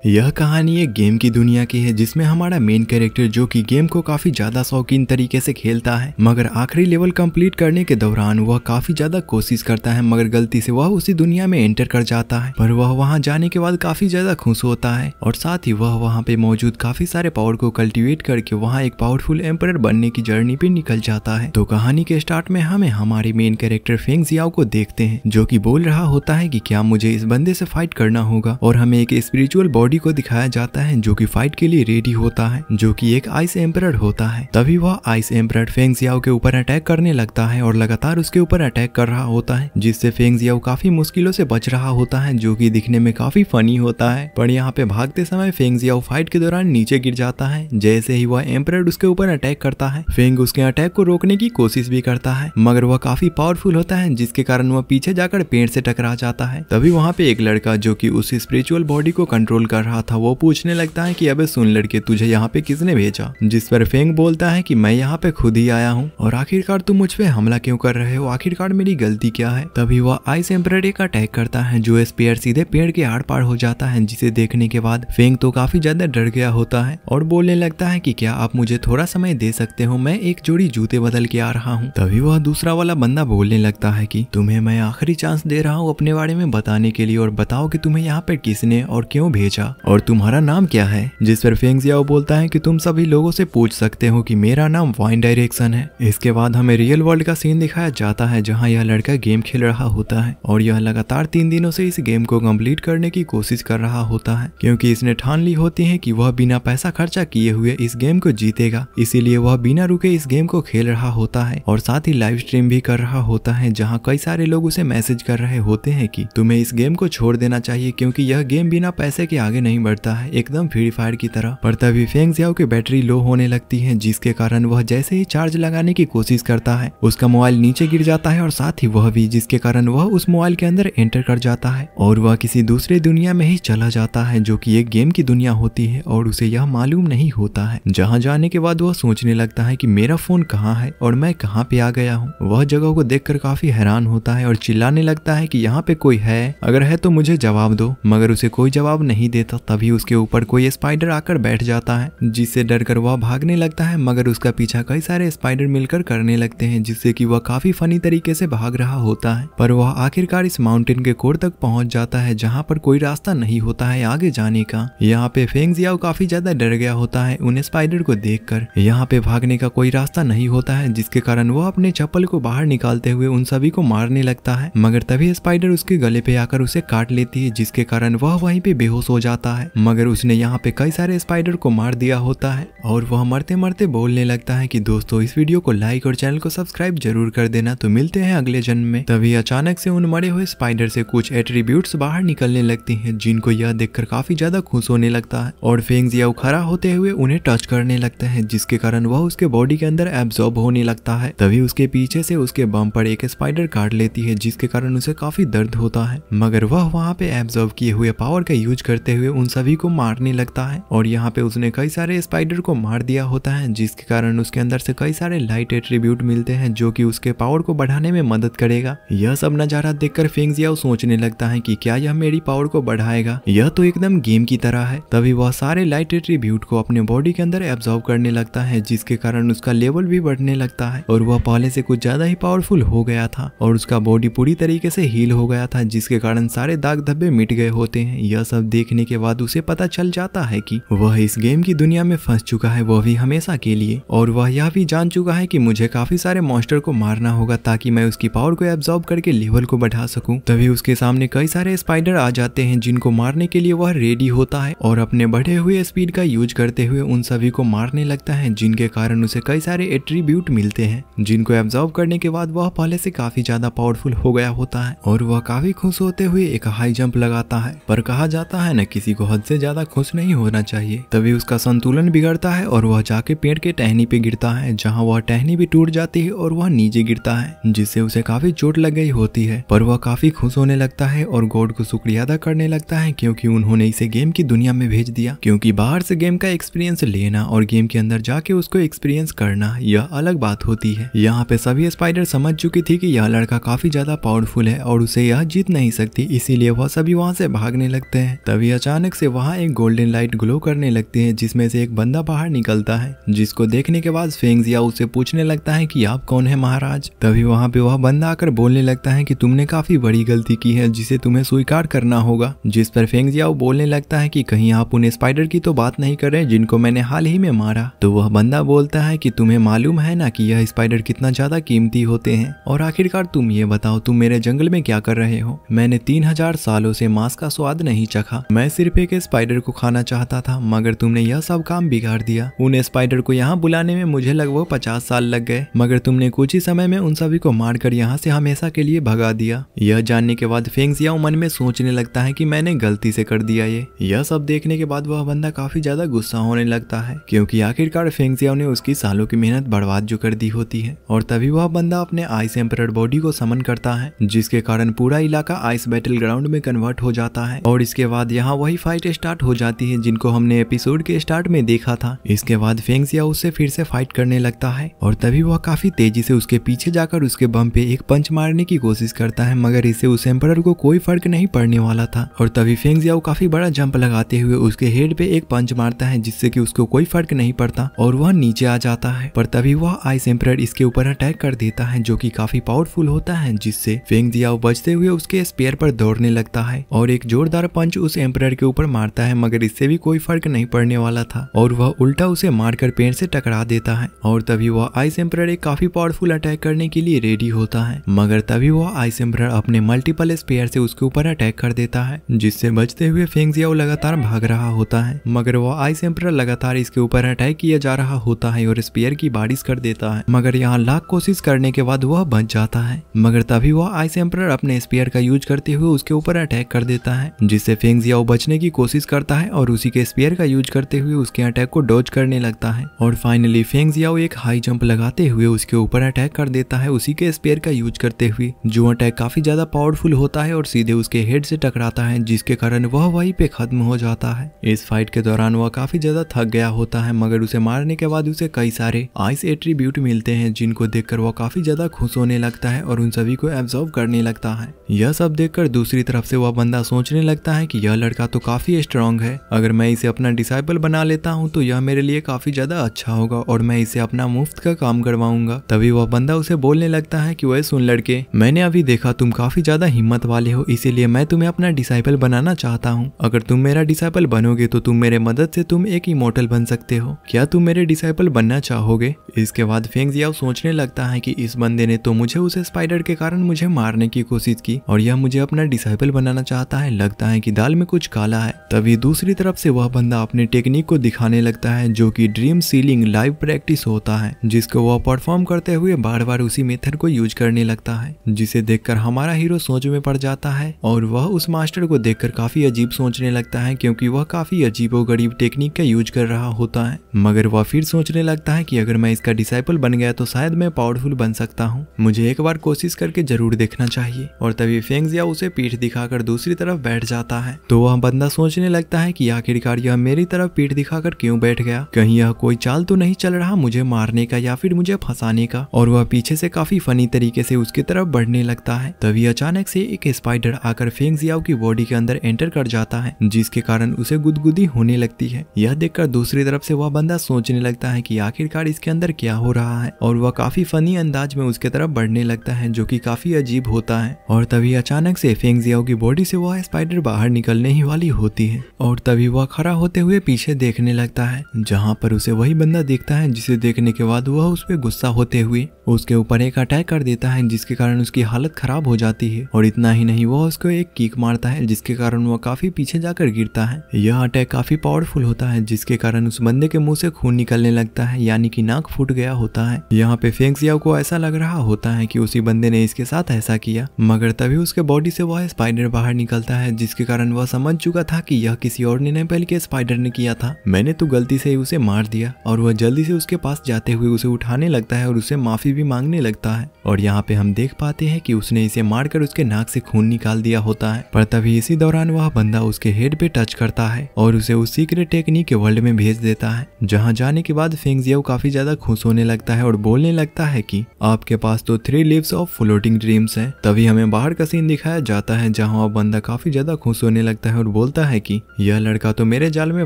यह कहानी एक गेम की दुनिया की है जिसमें हमारा मेन कैरेक्टर जो कि गेम को काफी ज्यादा शौकीन तरीके से खेलता है, मगर आखिरी लेवल कंप्लीट करने के दौरान वह काफी ज्यादा कोशिश करता है, मगर गलती से वह उसी दुनिया में एंटर कर जाता है। पर वह वहां जाने के बाद काफी ज्यादा खुश होता है और साथ ही वह वहां पे मौजूद काफी सारे पावर को कल्टीवेट करके वहां एक पावरफुल एम्परर बनने की जर्नी पे निकल जाता है। तो कहानी के स्टार्ट में हमें हमारे मेन कैरेक्टर फेंग जियाओ को देखते हैं जो कि बोल रहा होता है कि क्या मुझे इस बंदे से फाइट करना होगा, और हमें एक स्पिरिचुअल बॉडी को दिखाया जाता है जो कि फाइट के लिए रेडी होता है, जो कि एक आइस एम्परर होता है। तभी वह आइस एम्परर फेंग जियाओ के ऊपर अटैक करने लगता है और लगातार उसके ऊपर अटैक कर रहा होता है, जिससे फेंग जियाओ काफी मुश्किलों से बच रहा होता है, जो कि दिखने में काफी फनी होता है। पर यहाँ पे भागते समय फेंग जियाओ फाइट के दौरान नीचे गिर जाता है। जैसे ही वह एम्परर उसके ऊपर अटैक करता है, फेंग उसके अटैक को रोकने की कोशिश भी करता है, मगर वह काफी पावरफुल होता है, जिसके कारण वह पीछे जाकर पेड़ से टकरा जाता है। तभी वहाँ पे एक लड़का जो कि उस स्पिरिचुअल बॉडी को कंट्रोल कर रहा था, वो पूछने लगता है कि अबे सुन लड़के, तुझे यहाँ पे किसने भेजा? जिस पर फेंग बोलता है कि मैं यहाँ पे खुद ही आया हूँ, और आखिरकार तुम मुझ पे हमला क्यों कर रहे हो? आखिरकार मेरी गलती क्या है? तभी वह आइस एम्परर का अटैक करता है जो स्पेयर सीधे पेड़ के आर पार हो जाता है, जिसे देखने के बाद फेंग तो काफी ज्यादा डर गया होता है और बोलने लगता है कि क्या आप मुझे थोड़ा समय दे सकते हो, मैं एक जोड़ी जूते बदल के आ रहा हूँ। तभी वह दूसरा वाला बंदा बोलने लगता है कि तुम्हें मैं आखिरी चांस दे रहा हूँ अपने बारे में बताने के लिए, और बताओ कि तुम्हें यहाँ पे किसने और क्यों भेजा, और तुम्हारा नाम क्या है? जिस पर फेंग जियाओ बोलता है कि तुम सभी लोगों से पूछ सकते हो कि मेरा नाम वाइन डायरेक्शन है। इसके बाद हमें रियल वर्ल्ड का सीन दिखाया जाता है जहां यह लड़का गेम खेल रहा होता है, और यह लगातार 3 दिनों से इस गेम को कंप्लीट करने की कोशिश कर रहा होता है, क्योंकि इसने ठान ली होती है कि वह बिना पैसा खर्चा किए हुए इस गेम को जीतेगा। इसीलिए वह बिना रुके इस गेम को खेल रहा होता है और साथ ही लाइव स्ट्रीम भी कर रहा होता है, जहाँ कई सारे लोग उसे मैसेज कर रहे होते हैं कि तुम्हें इस गेम को छोड़ देना चाहिए, क्योंकि यह गेम बिना पैसे के आगे नहीं बढ़ता है, एकदम फ्री फायर की तरह। पर तभी फेंग जियाओ की बैटरी लो होने लगती है, जिसके कारण वह जैसे ही चार्ज लगाने की कोशिश करता है, उसका मोबाइल नीचे गिर जाता है और साथ ही वह भी, जिसके कारण वह उस मोबाइल के अंदर एंटर कर जाता है और वह किसी दूसरे दुनिया में ही चला जाता है, जो कि एक गेम की दुनिया होती है और उसे यह मालूम नहीं होता है। जहाँ जाने के बाद वह सोचने लगता है कि मेरा फोन कहाँ है और मैं कहाँ पे आ गया हूँ। वह जगह को देखकर काफी हैरान होता है और चिल्लाने लगता है कि यहाँ पे कोई है, अगर है तो मुझे जवाब दो, मगर उसे कोई जवाब नहीं देता। तभी उसके ऊपर कोई स्पाइडर आकर बैठ जाता है, जिससे डरकर वह भागने लगता है, मगर उसका पीछा कई सारे स्पाइडर मिलकर करने लगते हैं, जिससे कि वह काफी फनी तरीके से भाग रहा होता है। पर वह आखिरकार इस माउंटेन के कोर तक पहुंच जाता है जहां पर कोई रास्ता नहीं होता है आगे जाने का। यहाँ पे फेंग जियाओ काफी ज्यादा डर गया होता है उन स्पाइडर को देखकर। यहाँ पे भागने का कोई रास्ता नहीं होता है, जिसके कारण वह अपने चप्पल को बाहर निकालते हुए उन सभी को मारने लगता है, मगर तभी स्पाइडर उसके गले पे आकर उसे काट लेती है, जिसके कारण वह वहीं पे बेहोश हो जाता है। मगर उसने यहाँ पे कई सारे स्पाइडर को मार दिया होता है और वह मरते मरते बोलने लगता है कि दोस्तों इस वीडियो को लाइक और चैनल को सब्सक्राइब जरूर कर देना। तो मिलते हैं अगले जन्म में। तभी अचानक से उन मरे हुए स्पाइडर से कुछ एट्रीब्यूट्स बाहर निकलने लगती हैं, जिनको यह देखकर काफी ज्यादा खुश होने लगता है और फेंग जियाओ खड़ा होते हुए उन्हें टच करने लगता है, जिसके कारण वह उसके बॉडी के अंदर एब्जॉर्ब होने लगता है। तभी उसके पीछे से उसके बम पर एक स्पाइडर काट लेती है, जिसके कारण उसे काफी दर्द होता है, मगर वह वहाँ पे एब्जॉर्ब किए हुए पावर का यूज करते हुए उन सभी को मारने लगता है। और यहाँ पे उसने कई सारे स्पाइडर को मार दिया होता है, जिसके कारण उसके अंदर से कई सारे लाइट एट्रीब्यूट मिलते हैं जो कि उसके पावर को बढ़ाने में मदद करेगा। यह सब नजारा देखकर फेंग जियाओ सोचने लगता है कि क्या यह मेरी पावर को बढ़ाएगा, यह तो एकदम गेम की तरह है। तभी वह सारे लाइट एट्रीब्यूट को अपने बॉडी के अंदर एब्जॉर्ब करने लगता है, जिसके कारण उसका लेवल भी बढ़ने लगता है और वह पहले से कुछ ज्यादा ही पावरफुल हो गया था और उसका बॉडी पूरी तरीके से हील हो गया था, जिसके कारण सारे दाग धब्बे मिट गए होते हैं। यह सब देखने के बाद उसे पता चल जाता है कि वह इस गेम की दुनिया में फंस चुका है, वह भी हमेशा के लिए, और वह यह भी जान चुका है कि मुझे काफी सारे मॉन्स्टर को मारना होगा ताकि मैं उसकी पावर को एब्जॉर्ब करके लेवल को बढ़ा सकूं। तभी उसके सामने कई सारे स्पाइडर आ जाते हैं, जिनको मारने के लिए वह रेडी होता है और अपने बढ़े हुए स्पीड का यूज करते हुए उन सभी को मारने लगता है, जिनके कारण उसे कई सारे एट्रीब्यूट मिलते हैं, जिनको एब्जॉर्ब करने के बाद वह पहले से काफी ज्यादा पावरफुल हो गया होता है और वह काफी खुश होते हुए एक हाई जंप लगाता है। पर कहा जाता है न, किसी को हद से ज्यादा खुश नहीं होना चाहिए। तभी उसका संतुलन बिगड़ता है और वह जाके पेड़ के टहनी पे गिरता है, जहाँ वह टहनी भी टूट जाती है और वह नीचे गिरता है, जिससे उसे काफी चोट लग गई होती है। पर वह काफी खुश होने लगता है और गॉड को शुक्रिया अदा करने लगता है, क्योंकि उन्होंने इसे गेम की दुनिया में भेज दिया, क्योंकि बाहर से गेम का एक्सपीरियंस लेना और गेम के अंदर जाके उसको एक्सपीरियंस करना यह अलग बात होती है। यहाँ पे सभी स्पाइडर समझ चुकी थी कि यह लड़का काफी ज्यादा पावरफुल है और उसे यह जीत नहीं सकती, इसीलिए वह सभी वहाँ से भागने लगते हैं। तभी अचानक अचानक से वहाँ एक गोल्डन लाइट ग्लो करने लगती है जिसमें से एक बंदा बाहर निकलता है, जिसको देखने के बाद फेंग जियाओ उससे पूछने लगता है कि आप कौन है महाराज। तभी वहाँ पे वह बंदा आकर बोलने लगता है कि तुमने काफी बड़ी गलती की है जिसे तुम्हें स्वीकार करना होगा। जिस पर फेंग जियाओ बोलने लगता है कि कहीं आप उन स्पाइडर की तो बात नहीं कर रहे जिनको मैंने हाल ही में मारा। तो वह बंदा बोलता है कि तुम्हें मालूम है ना कि यह स्पाइडर कितना ज्यादा कीमती होते हैं, और आखिरकार तुम ये बताओ तुम मेरे जंगल में क्या कर रहे हो। मैंने 3000 सालों से मांस का स्वाद नहीं चखा, मैं सिर्फ एक स्पाइडर को खाना चाहता था, मगर तुमने यह सब काम बिगाड़ दिया। उन स्पाइडर को यहाँ बुलाने में मुझे लगभग 50 साल लग गए, मगर तुमने कुछ ही समय में उन सभी को मारकर यहाँ से हमेशा के लिए भगा दिया। यह जानने के बाद फेंग जियाओ मन में सोचने लगता है कि मैंने गलती से कर दिया ये। यह सब देखने के बाद वह बंदा काफी ज्यादा गुस्सा होने लगता है, क्योंकि आखिरकार फेंग जियाओ ने उसकी सालों की मेहनत बर्बाद जो कर दी होती है। और तभी वह बंदा अपने आइस एम्परर बॉडी को समन करता है, जिसके कारण पूरा इलाका आइस बैटल ग्राउंड में कन्वर्ट हो जाता है। और इसके बाद यहाँ वही फाइट स्टार्ट हो जाती है जिनको हमने एपिसोड के स्टार्ट में देखा था। इसके बाद फेंग जियाओ उससे फिर से फाइट करने लगता है, और तभी वह काफी तेजी से उसके पीछे जाकर उसके बम पे एक पंच मारने की कोशिश करता है, मगर इससे उस एम्परर को कोई फर्क नहीं पड़ने वाला था। और तभी फेंग जियाओ काफी बड़ा जंप लगाते हुए उसके हेड पे एक पंच मारता है, जिससे कि उसको कोई फर्क नहीं पड़ता और वह नीचे आ जाता है। पर तभी वह आइस एम्परर इसके ऊपर अटैक कर देता है, जो कि काफी पावरफुल होता है, जिससे फेंग जियाओ बचते हुए उसके स्पेयर पर दौड़ने लगता है और एक जोरदार पंच उस एम्परर के ऊपर मारता है, मगर इससे भी कोई फर्क नहीं पड़ने वाला था और वह उल्टा उसे मारकर पेड़ से टकरा देता है। और तभी वह आइस एम्परर एक काफी पावरफुल अटैक करने के लिए रेडी होता है, मगर तभी वह आइस एम्परर अपने मल्टीपल स्पेयर से उसके ऊपर अटैक कर देता है, जिससे बचते हुए फेंग जियाओ लगातार भाग रहा होता है, मगर वह आइस एम्परर लगातार इसके ऊपर अटैक किया जा रहा होता है और स्पेयर की बारिश कर देता है। मगर यहाँ लाख कोशिश करने के बाद वह बच जाता है, मगर तभी वह आइस एम्परर अपने स्पेयर का यूज करते हुए उसके ऊपर अटैक कर देता है, जिससे फेंग जियाओ बचने की कोशिश करता है और उसी के स्पेयर का यूज करते हुए उसके अटैक को डॉज करने लगता है। और फाइनली फेंग जियाओ एक हाई जंप लगाते हुए उसके ऊपर अटैक कर देता है उसी के स्पेयर का यूज करते हुए, जो अटैक काफी ज्यादा पावरफुल होता है और सीधे उसके हेड से टकराता है, जिसके कारण वह वहीं पे खत्म हो जाता है। इस फाइट के दौरान वह काफी ज्यादा थक गया होता है, मगर उसे मारने के बाद उसे कई सारे आइस एट्रीब्यूट मिलते हैं, जिनको देखकर वह काफी ज्यादा खुश होने लगता है और उन सभी को एब्जॉर्ब करने लगता है। यह सब देखकर दूसरी तरफ से वह बंदा सोचने लगता है कि यह लड़का तो काफी स्ट्रांग है, अगर मैं इसे अपना डिसाइपल बना लेता हूँ तो यह मेरे लिए काफी ज्यादा अच्छा होगा और मैं इसे अपना मुफ्त का काम करवाऊंगा। तभी वह बंदा उसे बोलने लगता है कि वह सुन लड़के, मैंने अभी देखा तुम काफी ज्यादा हिम्मत वाले हो, इसीलिए मैं तुम्हें अपना डिसाइपल बनाना चाहता हूँ। अगर तुम मेरा डिसाइपल बनोगे तो तुम मेरे मदद से तुम एक इमॉर्टल बन सकते हो, क्या तुम मेरे डिसाइपल बनना चाहोगे? इसके बाद फेंग जियाओ सोचने लगता है कि इस बंदे ने तो मुझे उस स्पाइडर के कारण मुझे मारने की कोशिश की और यह मुझे अपना डिसाइपल बनाना चाहता है, लगता है कि दाल में कुछ काला है। तभी दूसरी तरफ से वह बंदा अपने टेक्निक को दिखाने लगता है, जो कि ड्रीम सीलिंग लाइव प्रैक्टिस होता है, जिसको वह परफॉर्म करते हुए बार बार उसी मेथड को यूज करने लगता है, जिसे देखकर हमारा हीरो सोच में पड़ जाता है और वह उस मास्टर को देखकर काफी अजीब सोचने लगता है, क्योंकि वह काफी अजीबोगरीब टेक्निक का यूज कर रहा होता है। मगर वह फिर सोचने लगता है कि अगर मैं इसका डिसाइपल बन गया तो शायद मैं पावरफुल बन सकता हूँ, मुझे एक बार कोशिश करके जरूर देखना चाहिए। और तभी फेंग जियाओ उसे पीठ दिखाकर दूसरी तरफ बैठ जाता है, तो वह बंदा सोचने लगता है कि आखिरकार यह मेरी तरफ पीठ दिखाकर क्यों बैठ गया, कहीं यह कोई चाल तो नहीं चल रहा मुझे मारने का या फिर मुझे फंसाने का। और वह पीछे से काफी फनी तरीके से उसकी तरफ बढ़ने लगता है। तभी अचानक से एक स्पाइडर आकर फेंग जियाओ की बॉडी के अंदर एंटर कर जाता है, जिसके कारण उसे गुदगुदी होने लगती है। यह देखकर दूसरी तरफ से वह बंदा सोचने लगता है कि आखिरकार इसके अंदर क्या हो रहा है, और वह काफी फनी अंदाज में उसके तरफ बढ़ने लगता है, जो कि काफी अजीब होता है। और तभी अचानक से फेंग जियाओ की बॉडी से वह स्पाइडर बाहर निकलने ही वाली होती है, और तभी वह खड़ा होते हुए पीछे देखने लगता है, जहाँ पर उसे वही बंदा देखता है, जिसे देखने के बाद वह उस पर गुस्सा होते हुए उसके ऊपर एक अटैक कर देता है, जिसके कारण उसकी हालत खराब हो जाती है। और इतना ही नहीं, वह उसको एक किक मारता है, जिसके कारण वह काफी पीछे जाकर गिरता है। यह अटैक काफी पावरफुल होता है, जिसके कारण उस बंदे के मुंह से खून निकलने लगता है, यानी कि नाक फूट गया होता है। यहाँ पे फेंग जियाओ को ऐसा लग रहा होता है कि उसी बंदे ने इसके साथ ऐसा किया, मगर तभी उसके बॉडी से वह स्पाइडर बाहर निकलता है, जिसके कारण वह समझ चुका था कि यह किसी और ने नहीं बल्कि स्पाइडर ने किया था, मैंने तो गलती से ही उसे मार दिया। और वह जल्दी से उसके पास जाते हुए उसे उठाने लगता है और उससे माफी भी मांगने लगता है। और यहाँ पे हम देख पाते हैं कि उसने इसे मारकर उसके नाक से खून निकाल दिया होता है। पर तभी इसी दौरान वह बंदा उसके हेड पे टच करता है और उसे उस सीक्रेट टेक्निक के वर्ल्ड में भेज देता है, जहाँ जाने के बाद फेंग जियाओ काफी ज्यादा खुश होने लगता है और बोलने लगता है कि आपके पास तो 3 लीव्स ऑफ फ्लोटिंग ड्रीम्स है। तभी हमें बाहर का सीन दिखाया जाता है, जहाँ वह बंदा काफी ज्यादा खुश होने लगता है और बोलता है कि यह लड़का तो मेरे जाल में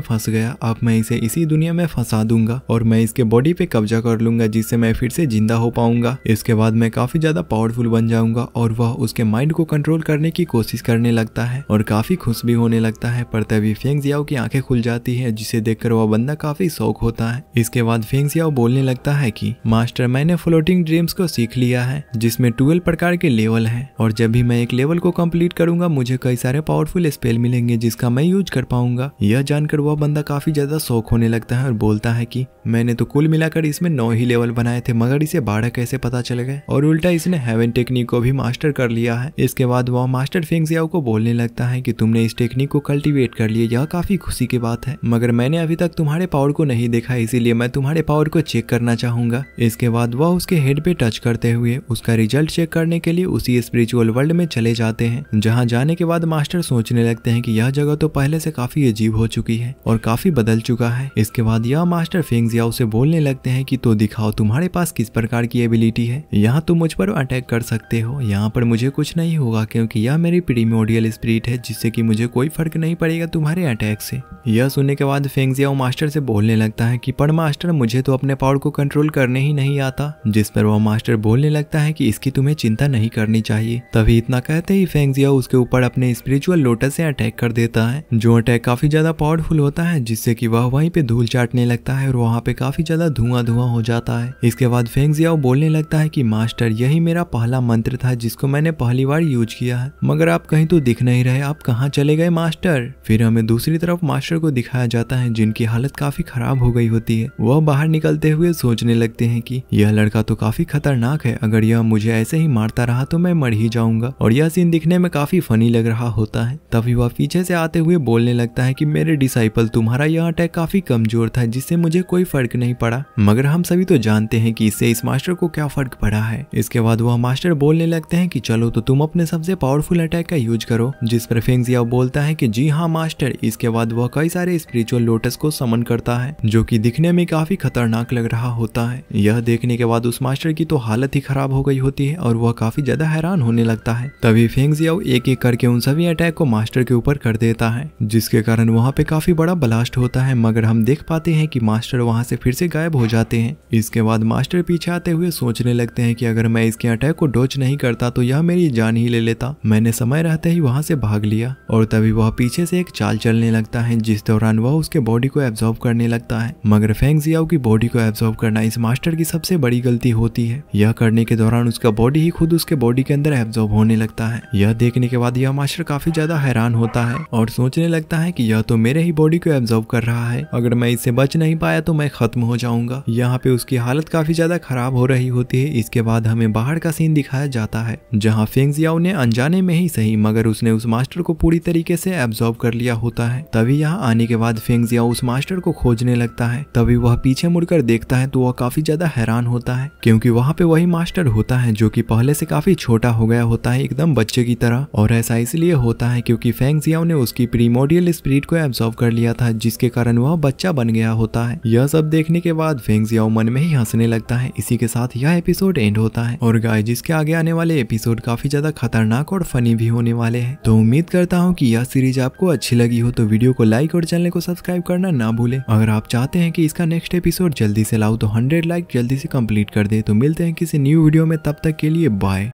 फंस गया, अब मैं इसे इसी दुनिया में फंसा दूंगा और मैं इसके बॉडी पे कब्जा कर लूंगा जिससे मैं फिर से जिंदा हो पाऊंगा। इसके बाद मैं काफी ज्यादा पावरफुल बन जाऊंगा और वह उसके माइंड को कंट्रोल करने की कोशिश करने लगता है और काफी खुश भी होने लगता है। पर तभी फेंग जियाओ की आंखें खुल जाती है जिसे देखकर वह बंदा काफी शौक होता है। इसके बाद फेंग जियाओ बोलने लगता है कि मास्टर, मैंने फ्लोटिंग ड्रीम्स को सीख लिया है जिसमें 12 प्रकार के लेवल है और जब भी मैं एक लेवल को कंप्लीट करूंगा मुझे कई सारे पावरफुल स्पेल मिलेंगे जिसका मैं यूज कर पाऊंगा। यह जानकर वह बंदा काफी ज्यादा शौक होने लगता है और बोलता है कि मैंने तो कुल मिलाकर इसमें 9 ही लेवल बनाए थे मगर इसे 12 कैसे पता चल गए और उल्टा इसने हेवन टेक्निक को भी मास्टर कर लिया है। इसके बाद वह मास्टर फेंग जियाओ को बोलने लगता है कि तुमने इस टेक्निक को कल्टीवेट कर लिया, यह काफी खुशी की बात है, मगर मैंने अभी तक तुम्हारे पावर को नहीं देखा इसीलिए मैं तुम्हारे पावर को चेक करना चाहूंगा। इसके बाद वह उसके हेड पे टच करते हुए उसका रिजल्ट चेक करने के लिए उसी स्पिरिचुअल वर्ल्ड में चले जाते हैं। जहाँ जाने के बाद मास्टर सोचने लगते हैं कि यह जगह तो पहले से काफी अजीब हो चुकी है और काफी बदल चुका है। इसके बाद यह मास्टर फेंग जियाओ से बोलने लगते हैं कि तो दिखाओ तुम्हारे पास किस प्रकार की एबिलिटी है, यहाँ तुम मुझ पर अटैक कर सकते हो, यहाँ पर मुझे कुछ नहीं होगा क्योंकि यह मेरी प्रीमोडियल स्पिरिट है जिससे कि मुझे कोई फर्क नहीं पड़ेगा तुम्हारे अटैक से। यह सुनने के बाद फेंग जियाओ मास्टर से बोलने लगता है कि पर मास्टर, मुझे तो अपने पावर को कंट्रोल करने ही नहीं आता। जिस पर वह मास्टर बोलने लगता है कि इसकी तुम्हें चिंता नहीं करनी चाहिए। तभी इतना कहते ही फेंग जियाओ उसके ऊपर अपने स्पिरिचुअल लोटस से अटैक कर देता है जो अटैक काफी ज्यादा पावरफुल होता है जिससे कि वह वहीं पे धूल चाटने लगता है और वहाँ पे काफी ज्यादा धुआं धुआं हो जाता है। इसके बाद फेंग जियाओ बोलने लगता है कि मास्टर, यही मेरा पहला मंत्र था जिसको मैंने पहली बार यूज किया है, मगर आप कहीं तो दिख नहीं रहे, आप कहाँ चले गए मास्टर। फिर हमें दूसरी तरफ मास्टर को दिखाया जाता है जिनकी हालत काफी खराब हो गई होती है। वह बाहर निकलते हुए सोचने लगते हैं कि यह लड़का तो काफी खतरनाक है, अगर यह मुझे ऐसे ही मारता रहा तो मैं मर ही जाऊंगा और यह सीन दिखने में काफी फनी लग रहा होता है। तभी वह पीछे से आते हुए बोलने लगता है कि मेरे डिसाइपल, तुम्हारा यह अटैक काफी कमजोर था जिससे मुझे कोई फर्क नहीं पड़ा, मगर हम सभी तो जानते हैं कि इससे इस मास्टर को क्या फर्क पड़ा है। इसके बाद वह मास्टर बोलने लगते हैं कि चलो तो तुम अपने सबसे पावरफुल अटैक का यूज करो। जिस पर फेंग जियाओ बोलता है कि जी हाँ मास्टर। इसके बाद वह कई सारे स्पिरिचुअल लोटस को समन करता है जो कि दिखने में काफी खतरनाक लग रहा होता है। यह देखने के बाद उस मास्टर की तो हालत ही खराब हो गई होती है और वह काफी ज्यादा हैरान होने लगता है। तभी फेंग जियाओ एक एक करके उन सभी अटैक को मास्टर के ऊपर कर देता है जिसके कारण वहाँ पे काफी बड़ा ब्लास्ट होता है, मगर हम देख पाते हैं कि मास्टर वहाँ से फिर से गायब हो जाते हैं। इसके बाद मास्टर पीछे आते हुए सोचने लगते हैं कि अगर मैं इसके अटैक को डॉज नहीं करता तो यह मेरी जान ही ले लेता, मैंने समय रहते ही वहाँ से भाग लिया। और तभी वह पीछे से एक चाल चलने लगता है जिस दौरान वह उसके बॉडी को एब्जॉर्ब करने लगता है, मगर फेंग जियाओ की बॉडी को एब्जॉर्ब करना इस मास्टर की सबसे बड़ी गलती होती है। यह करने के दौरान उसका बॉडी ही खुद उसके बॉडी के अंदर एब्जॉर्ब होने लगता है। यह देखने के बाद यह मास्टर काफी ज्यादा हैरान होता है और सोचने लगता है कि यह तो मेरे ही बॉडी को एब्जॉर्ब कर रहा है, अगर मैं इससे बच नहीं पाया तो मैं खत्म हो जाऊंगा। यहाँ पे उसकी हालत काफी ज्यादा खराब हो रही होती है। इसके बाद हमें बाहर का सीन दिखाया जाता है जहाँ फेंग जियाओ ने अनजाने में ही सही मगर उसने उस मास्टर को पूरी तरीके से एब्जॉर्ब कर लिया होता है। तभी यहाँ आने के बाद फेंग जियाओ उस मास्टर को खोजने लगता है। तभी वह पीछे मुड़कर देखता है तो वह काफी ज्यादा हैरान होता है क्योंकि वहाँ पे वही मास्टर होता है जो कि पहले से काफी छोटा हो गया होता है, एकदम बच्चे की तरह। और ऐसा इसलिए होता है क्योंकि फेंग जियाओ ने उसकी प्रीमोडियल स्पिरिट को एब्जॉर्ब कर लिया था जिसके कारण वह बच्चा बन गया होता है। यह सब देखने के बाद फेंग जियाओ मन में ही हंसने लगता है। इसी के साथ यह एपिसोड एंड होता है और गाइस जिसके आगे आने वाले एपिसोड काफी ज्यादा खतरनाक और फनी भी होने वाले हैं। तो उम्मीद करता हूँ कि यह सीरीज आपको अच्छी लगी हो तो वीडियो को लाइक और चैनल को सब्सक्राइब करना ना भूलें। अगर आप चाहते हैं कि इसका नेक्स्ट एपिसोड जल्दी से लाऊं तो 100 लाइक जल्दी से कंप्लीट कर दे। तो मिलते हैं किसी न्यू वीडियो में, तब तक के लिए बाय।